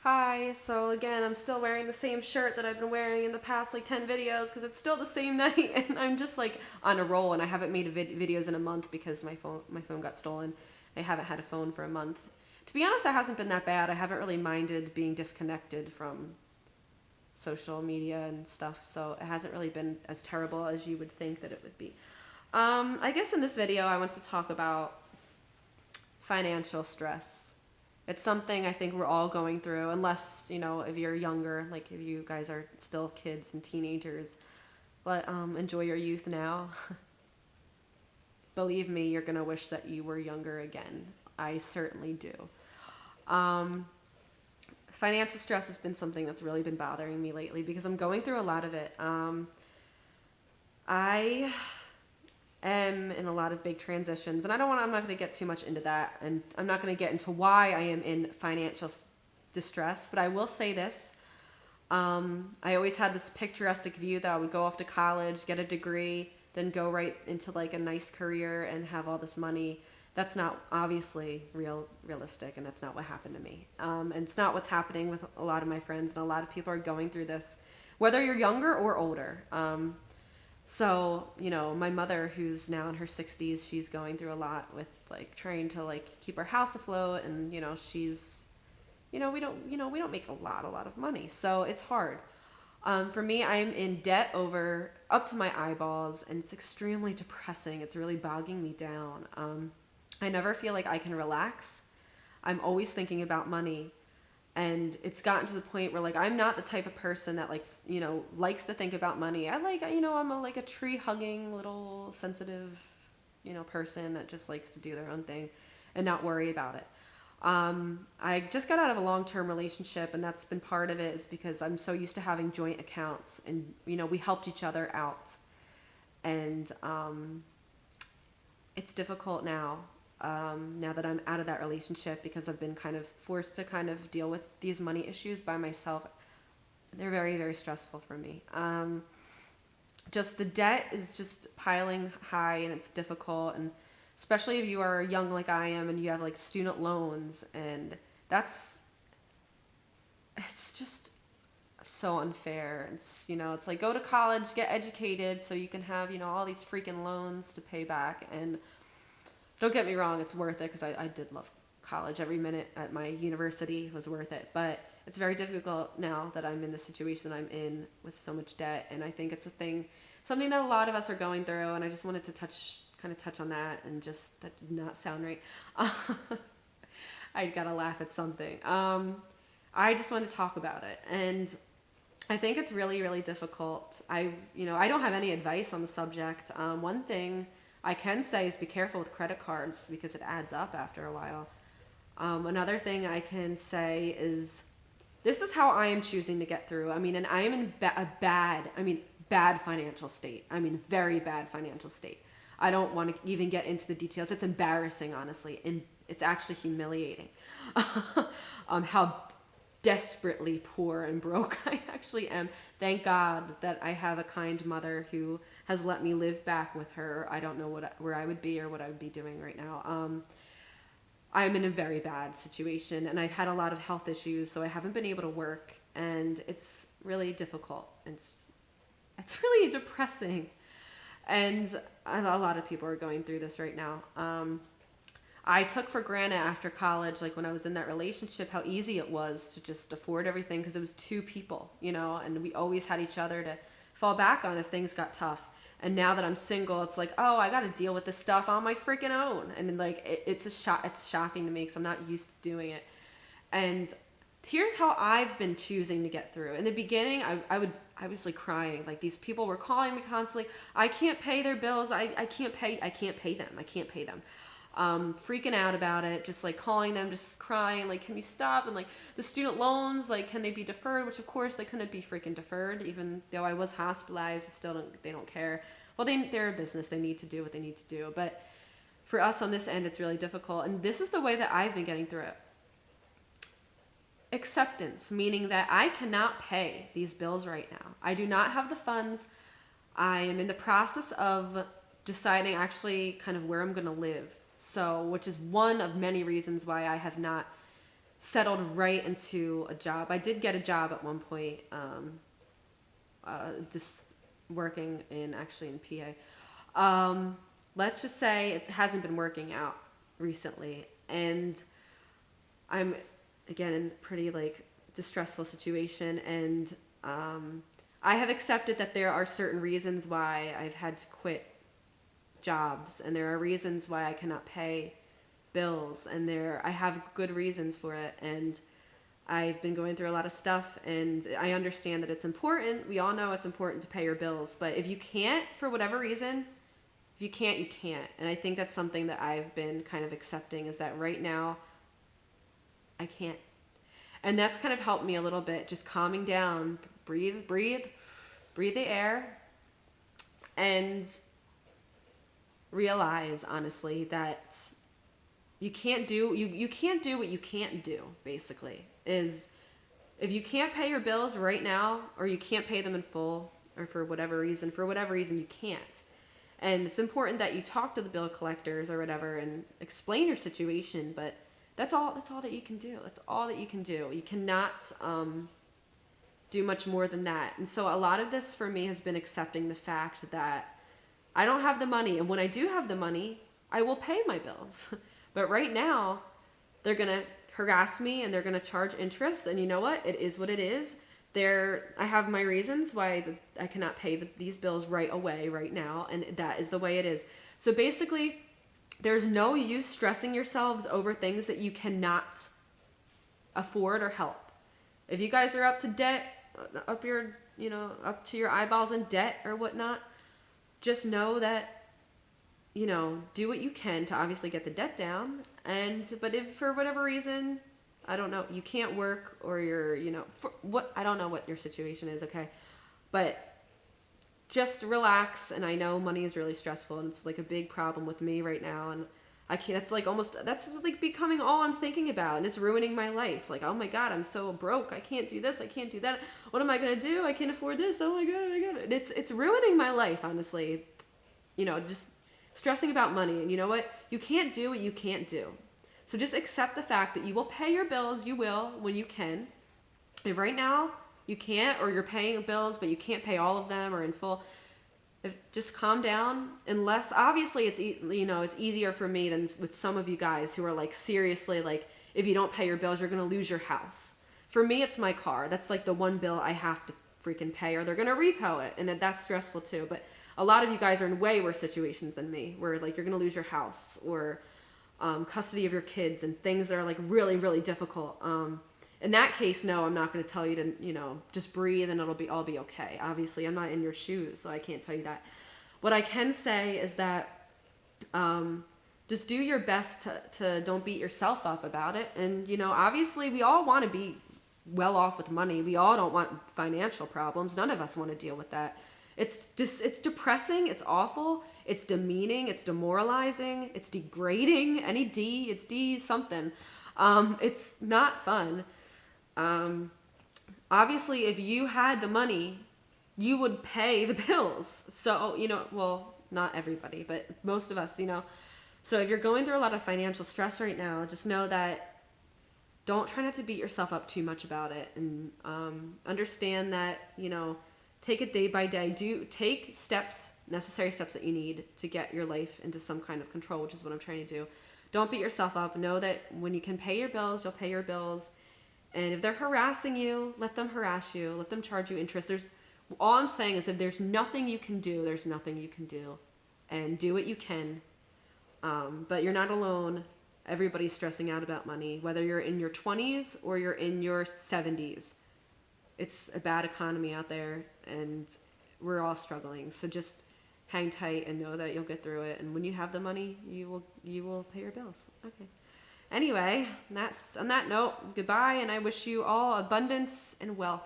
Hi, so again, I'm still wearing the same shirt that I've been wearing in the past like 10 videos because it's still the same night and I'm just like on a roll and I haven't made videos in a month because my phone got stolen. I haven't had a phone for a month. To be honest, it hasn't been that bad. I haven't really minded being disconnected from social media and stuff, so it hasn't really been as terrible as you would think that it would be. I guess in this video I want to talk about financial stress. It's something I think we're all going through, unless, if you're younger, like if you guys are still kids and teenagers, but enjoy your youth now. Believe me, you're going to wish that you were younger again. I certainly do. Um, Financial stress has been something that's really been bothering me lately because I'm going through a lot of it. I am in a lot of big transitions, and I'm not going to get too much into that, and I'm not going to get into why I am in financial distress, but I will say this. I always had this picturesque view that I would go off to college, get a degree, then go right into like a nice career and have all this money. That's not obviously realistic, and that's not what happened to me. And it's not what's happening with a lot of my friends, and a lot of people are going through this, whether you're younger or older. So, my mother, who's now in her 60s, she's going through a lot with like trying to like keep our house afloat, and she's we don't make a lot of money, so it's hard. For me, I'm in debt over up to my eyeballs, and it's extremely depressing. It's really bogging me down. I never feel like I can relax. I'm always thinking about money, and it's gotten to the point where like I'm not the type of person that likes to think about money. I'm like a tree hugging little sensitive person that just likes to do their own thing and not worry about it. I just got out of a long-term relationship, and that's been part of it, is because I'm so used to having joint accounts, and we helped each other out, and it's difficult now. Now that I'm out of that relationship, because I've been kind of forced to kind of deal with these money issues by myself. They're very, very stressful for me. Just the debt is just piling high, and it's difficult, and especially if you are young like I am and you have like student loans, and that's it's just so unfair. It's like, go to college, get educated so you can have all these freaking loans to pay back. And don't get me wrong, it's worth it because I did love college. Every minute at my university was worth it, but it's very difficult now that I'm in the situation that I'm in with so much debt. And I think it's something that a lot of us are going through, and I just wanted to kind of touch on that. And just, that did not sound right. I gotta laugh at something. I just want to talk about it, and I think it's really, really difficult. I don't have any advice on the subject. One thing I can say is be careful with credit cards because it adds up after a while. Another thing I can say is, this is how I am choosing to get through. I mean, and I am in bad financial state. I mean, very bad financial state. I don't want to even get into the details. It's embarrassing, honestly, and it's actually humiliating. How desperately poor and broke I actually am. Thank God that I have a kind mother who has let me live back with her. I don't know where I would be or what I would be doing right now. I'm in a very bad situation, and I've had a lot of health issues, so I haven't been able to work, and it's really difficult. It's really depressing, and a lot of people are going through this right now. I took for granted after college, like when I was in that relationship, how easy it was to just afford everything because it was two people, and we always had each other to fall back on if things got tough. And now that I'm single, it's like, oh, I got to deal with this stuff on my freaking own. And then, like, it's a shock. It's shocking to me because I'm not used to doing it. And here's how I've been choosing to get through. In the beginning, I was like crying. Like, these people were calling me constantly. I can't pay their bills. I can't pay them. I can't pay them. Freaking out about it, just like calling them, just crying, like, can you stop? And like, the student loans, like, can they be deferred? Which of course they couldn't be freaking deferred, even though I was hospitalized. They don't care. Well, they're a business. They need to do what they need to do. But for us on this end, it's really difficult. And this is the way that I've been getting through it. Acceptance, meaning that I cannot pay these bills right now. I do not have the funds. I am in the process of deciding actually kind of where I'm going to live. So, which is one of many reasons why I have not settled right into a job. I did get a job at one point, just working in PA. Let's just say it hasn't been working out recently, and I'm again in a pretty like distressful situation, and I have accepted that there are certain reasons why I've had to quit jobs, and there are reasons why I cannot pay bills, and I have good reasons for it, and I've been going through a lot of stuff, and I understand that it's important. We all know it's important to pay your bills, but if you can't, for whatever reason, if you can't, you can't. And I think that's something that I've been kind of accepting, is that right now I can't. And that's kind of helped me a little bit, just calming down, breathe the air, and realize honestly that you can't do what you can't do, basically. Is if you can't pay your bills right now, or you can't pay them in full, or for whatever reason you can't. And it's important that you talk to the bill collectors or whatever and explain your situation, but that's all that you can do. That's all that you can do. You cannot do much more than that. And so a lot of this for me has been accepting the fact that I don't have the money, and when I do have the money, I will pay my bills. But right now, they're going to harass me and they're going to charge interest, and you know what? It is what it is. I have my reasons why I cannot pay these bills right away, right now, and that is the way it is. So basically, there's no use stressing yourselves over things that you cannot afford or help. If you guys are up to debt, up to your eyeballs in debt or whatnot, just know that, do what you can to obviously get the debt down. But if for whatever reason, I don't know, you can't work, or you're, I don't know what your situation is, okay? But just relax. And I know money is really stressful, and it's like a big problem with me right now. And I can't, that's like becoming all I'm thinking about, and it's ruining my life. Like, oh my God, I'm so broke. I can't do this. I can't do that. What am I going to do? I can't afford this. Oh my God. It's ruining my life, honestly. Just stressing about money. And you know what? You can't do what you can't do. So just accept the fact that you will pay your bills. You will when you can. If right now you can't, or you're paying bills but you can't pay all of them or in full, just calm down. Unless obviously it's easier for me than with some of you guys who are like, seriously, like, if you don't pay your bills, you're going to lose your house. For me, it's my car. That's like the one bill I have to freaking pay, or they're going to repo it, and that's stressful too. But a lot of you guys are in way worse situations than me, where like you're going to lose your house, or custody of your kids, and things that are like really, really difficult. In that case, no, I'm not going to tell you to, just breathe and it'll all be okay. Obviously, I'm not in your shoes, so I can't tell you that. What I can say is that just do your best to don't beat yourself up about it. And, obviously we all want to be well off with money. We all don't want financial problems. None of us want to deal with that. It's depressing. It's awful. It's demeaning. It's demoralizing. It's degrading. It's D something. It's not fun. Obviously, if you had the money, you would pay the bills. So, well, not everybody, but most of us, So if you're going through a lot of financial stress right now, just know that don't try not to beat yourself up too much about it. And understand that, take it day by day. Take necessary steps that you need to get your life into some kind of control, which is what I'm trying to do. Don't beat yourself up. Know that when you can pay your bills, you'll pay your bills. And if they're harassing you, let them harass you. Let them charge you interest. All I'm saying is, if there's nothing you can do, there's nothing you can do. And do what you can. But you're not alone. Everybody's stressing out about money, whether you're in your 20s or you're in your 70s. It's a bad economy out there, and we're all struggling. So just hang tight and know that you'll get through it. And when you have the money, you will pay your bills. Okay. Anyway, on that note, goodbye, and I wish you all abundance and wealth.